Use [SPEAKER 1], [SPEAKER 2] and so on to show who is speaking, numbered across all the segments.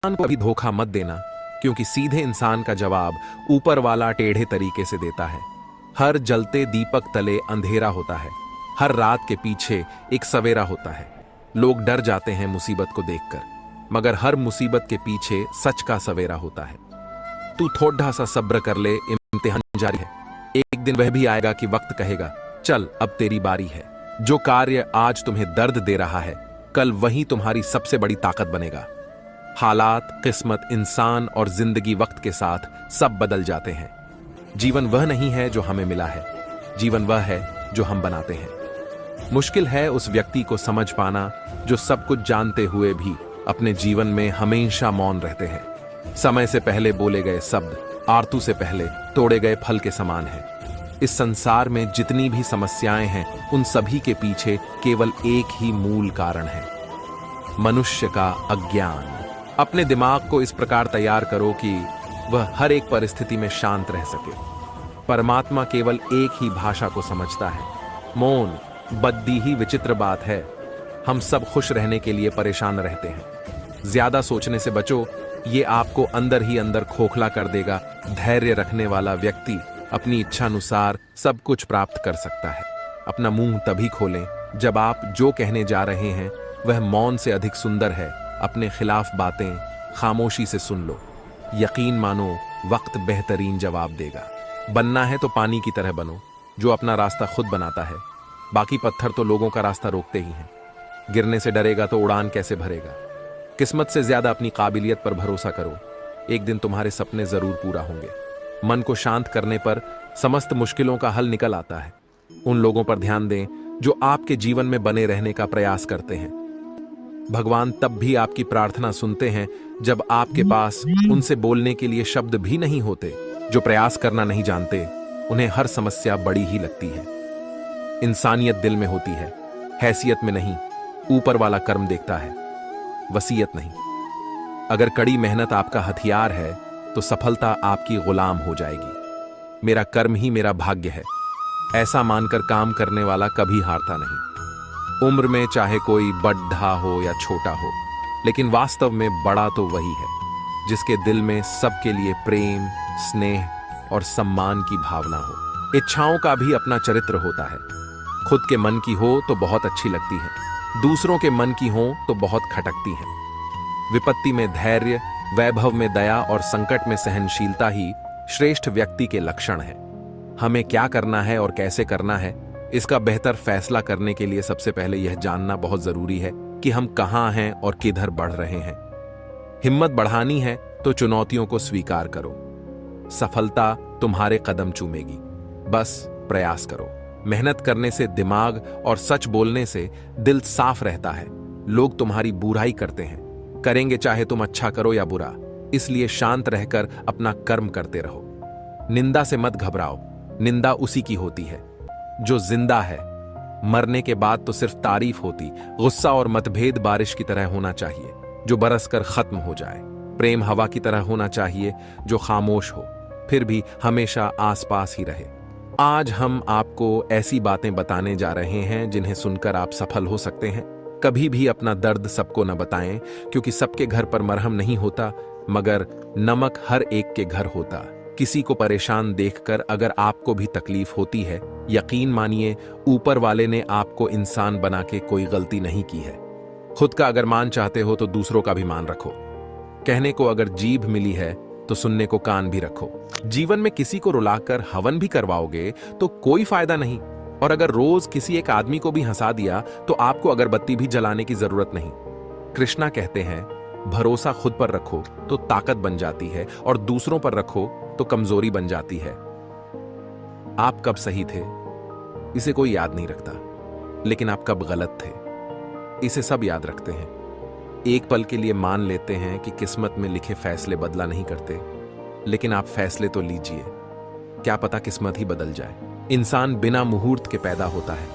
[SPEAKER 1] इंसान को कभी धोखा मत देना, क्योंकि सीधे इंसान का जवाब ऊपर वाला टेढ़े तरीके से देता है। हर जलते दीपक तले अंधेरा होता है, हर रात के पीछे एक सवेरा होता है। लोग डर जाते हैं मुसीबत को देखकर, मगर हर मुसीबत के पीछे सच का सवेरा होता है। तू थोड़ा सा सब्र कर ले, इम्तिहान जारी है। एक दिन वह भी आएगा कि वक्त कहेगा चल अब तेरी बारी है। जो कार्य आज तुम्हें दर्द दे रहा है, कल वही तुम्हारी सबसे बड़ी ताकत बनेगा। हालात, किस्मत, इंसान और जिंदगी वक्त के साथ सब बदल जाते हैं। जीवन वह नहीं है जो हमें मिला है, जीवन वह है जो हम बनाते हैं। मुश्किल है उस व्यक्ति को समझ पाना जो सब कुछ जानते हुए भी अपने जीवन में हमेशा मौन रहते हैं। समय से पहले बोले गए शब्द आरतू से पहले तोड़े गए फल के समान है। इस संसार में जितनी भी समस्याएं हैं, उन सभी के पीछे केवल एक ही मूल कारण है, मनुष्य का अज्ञान। अपने दिमाग को इस प्रकार तैयार करो कि वह हर एक परिस्थिति में शांत रह सके। परमात्मा केवल एक ही भाषा को समझता है, मौन। बद्दी ही विचित्र बात है, हम सब खुश रहने के लिए परेशान रहते हैं। ज्यादा सोचने से बचो, ये आपको अंदर ही अंदर खोखला कर देगा। धैर्य रखने वाला व्यक्ति अपनी इच्छानुसार सब कुछ प्राप्त कर सकता है। अपना मुंह तभी खोलें जब आप जो कहने जा रहे हैं वह मौन से अधिक सुंदर है। अपने खिलाफ बातें खामोशी से सुन लो। यकीन मानो, वक्त बेहतरीन जवाब देगा। बनना है तो पानी की तरह बनो, जो अपना रास्ता खुद बनाता है। बाकी पत्थर तो लोगों का रास्ता रोकते ही हैं। गिरने से डरेगा तो उड़ान कैसे भरेगा। किस्मत से ज्यादा अपनी काबिलियत पर भरोसा करो, एक दिन तुम्हारे सपने जरूर पूरा होंगे। मन को शांत करने पर समस्त मुश्किलों का हल निकल आता है। उन लोगों पर ध्यान दें जो आपके जीवन में बने रहने का प्रयास करते हैं। भगवान तब भी आपकी प्रार्थना सुनते हैं जब आपके पास उनसे बोलने के लिए शब्द भी नहीं होते। जो प्रयास करना नहीं जानते, उन्हें हर समस्या बड़ी ही लगती है। इंसानियत दिल में होती है, हैसियत में नहीं। ऊपर वाला कर्म देखता है, वसीयत नहीं। अगर कड़ी मेहनत आपका हथियार है तो सफलता आपकी गुलाम हो जाएगी। मेरा कर्म ही मेरा भाग्य है, ऐसा मानकर काम करने वाला कभी हारता नहीं। उम्र में चाहे कोई बड़ा हो या छोटा हो, लेकिन वास्तव में बड़ा तो वही है जिसके दिल में सबके लिए प्रेम, स्नेह और सम्मान की भावना हो। इच्छाओं का भी अपना चरित्र होता है। खुद के मन की हो तो बहुत अच्छी लगती है, दूसरों के मन की हो तो बहुत खटकती है। विपत्ति में धैर्य, वैभव में दया और संकट में सहनशीलता ही श्रेष्ठ व्यक्ति के लक्षण है। हमें क्या करना है और कैसे करना है, इसका बेहतर फैसला करने के लिए सबसे पहले यह जानना बहुत जरूरी है कि हम कहां हैं और किधर बढ़ रहे हैं। हिम्मत बढ़ानी है तो चुनौतियों को स्वीकार करो। सफलता तुम्हारे कदम चूमेगी, बस प्रयास करो। मेहनत करने से दिमाग और सच बोलने से दिल साफ रहता है। लोग तुम्हारी बुराई करते हैं, करेंगे चाहे तुम अच्छा करो या बुरा, इसलिए शांत रहकर अपना कर्म करते रहो। निंदा से मत घबराओ, निंदा उसी की होती है जो जिंदा है। मरने के बाद तो सिर्फ तारीफ होती। गुस्सा और मतभेद बारिश की तरह होना चाहिए जो बरसकर खत्म हो जाए। प्रेम हवा की तरह होना चाहिए जो खामोश हो, फिर भी हमेशा आसपास ही रहे। आज हम आपको ऐसी बातें बताने जा रहे हैं जिन्हें सुनकर आप सफल हो सकते हैं। कभी भी अपना दर्द सबको न बताएं, क्योंकि सबके घर पर मरहम नहीं होता, मगर नमक हर एक के घर होता। किसी को परेशान देखकर अगर आपको भी तकलीफ होती है, यकीन मानिए ऊपर वाले ने आपको इंसान बना के कोई गलती नहीं की है। खुद का अगर मान चाहते हो तो दूसरों का भी मान रखो। कहने को अगर जीभ मिली है तो सुनने को कान भी रखो। जीवन में किसी को रुलाकर हवन भी करवाओगे तो कोई फायदा नहीं, और अगर रोज किसी एक आदमी को भी हंसा दिया तो आपको अगरबत्ती भी जलाने की जरूरत नहीं। कृष्णा कहते हैं, भरोसा खुद पर रखो तो ताकत बन जाती है, और दूसरों पर रखो तो कमजोरी बन जाती है। आप कब सही थे इसे कोई याद नहीं रखता, लेकिन आप कब गलत थे इसे सब याद रखते हैं। एक पल के लिए मान लेते हैं कि किस्मत में लिखे फैसले बदला नहीं करते, लेकिन आप फैसले तो लीजिए, क्या पता किस्मत ही बदल जाए। इंसान बिना मुहूर्त के पैदा होता है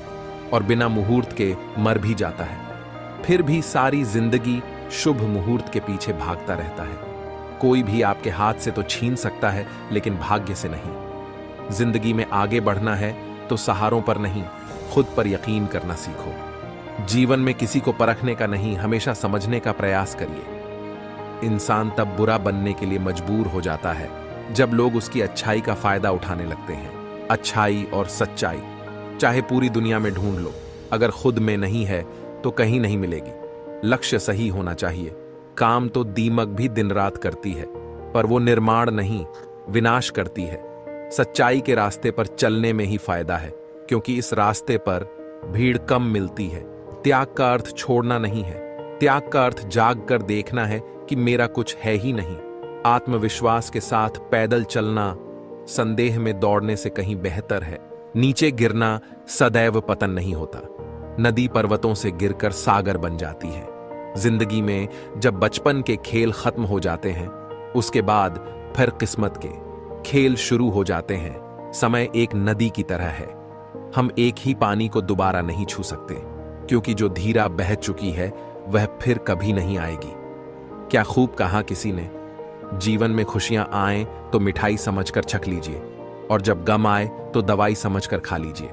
[SPEAKER 1] और बिना मुहूर्त के मर भी जाता है। फिर भी सारी जिंदगी शुभ मुहूर्त के पीछे भागता रहता है। कोई भी आपके हाथ से तो छीन सकता है, लेकिन भाग्य से नहीं। जिंदगी में आगे बढ़ना है तो सहारों पर नहीं, खुद पर यकीन करना सीखो। जीवन में किसी को परखने का नहीं, हमेशा समझने का प्रयास करिए। इंसान तब बुरा बनने के लिए मजबूर हो जाता है जब लोग उसकी अच्छाई का फायदा उठाने लगते हैं। अच्छाई और सच्चाई चाहे पूरी दुनिया में ढूंढ लो, अगर खुद में नहीं है तो कहीं नहीं मिलेगी। लक्ष्य सही होना चाहिए। काम तो दीमक भी दिन रात करती है, पर वो निर्माण नहीं, विनाश करती है। सच्चाई के रास्ते पर चलने में ही फायदा है, क्योंकि इस रास्ते पर भीड़ कम मिलती है। त्याग का अर्थ छोड़ना नहीं है, त्याग का अर्थ जाग कर देखना है कि मेरा कुछ है ही नहीं। आत्मविश्वास के साथ पैदल चलना संदेह में दौड़ने से कहीं बेहतर है। नीचे गिरना सदैव पतन नहीं होता। नदी पर्वतों से गिरकर सागर बन जाती है। जिंदगी में जब बचपन के खेल खत्म हो जाते हैं, उसके बाद फिर किस्मत के खेल शुरू हो जाते हैं। समय एक नदी की तरह है। हम एक ही पानी को दोबारा नहीं छू सकते, क्योंकि जो धीरा बह चुकी है वह फिर कभी नहीं आएगी। क्या खूब कहा किसी ने, जीवन में खुशियां आएं तो मिठाई समझकर छक लीजिए, और जब गम आए तो दवाई समझकर खा लीजिए।